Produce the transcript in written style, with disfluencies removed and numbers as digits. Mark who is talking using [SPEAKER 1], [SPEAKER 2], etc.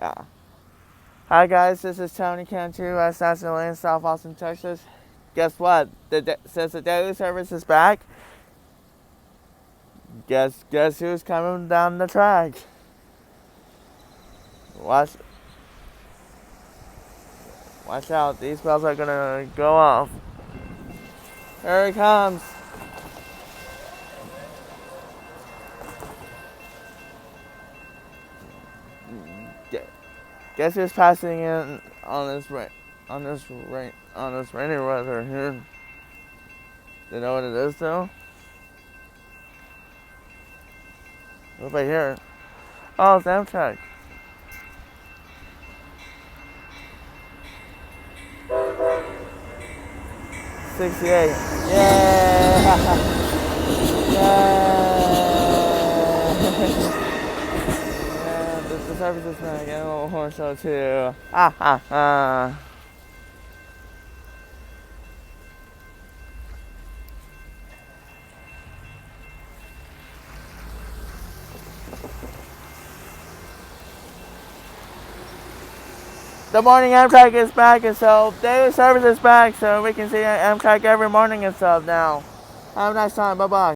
[SPEAKER 1] Yeah. Hi guys, this is Tony Cantu, stassney, South Austin, Texas. Guess what? Since the daily service is back, guess who's coming down the track? Watch out! These bells are gonna go off. Here it comes. Guess who's passing in on this rainy weather here? Do you know what it is though? What if I hear it? Oh, it's Amtrak. 68. Yeah! Yeah, the service is gonna get a little horn show too. Ah ha ha. The morning Amtrak is back, and so daily service is back, so we can see Amtrak every morning and stuff now. Have a nice time. Bye bye.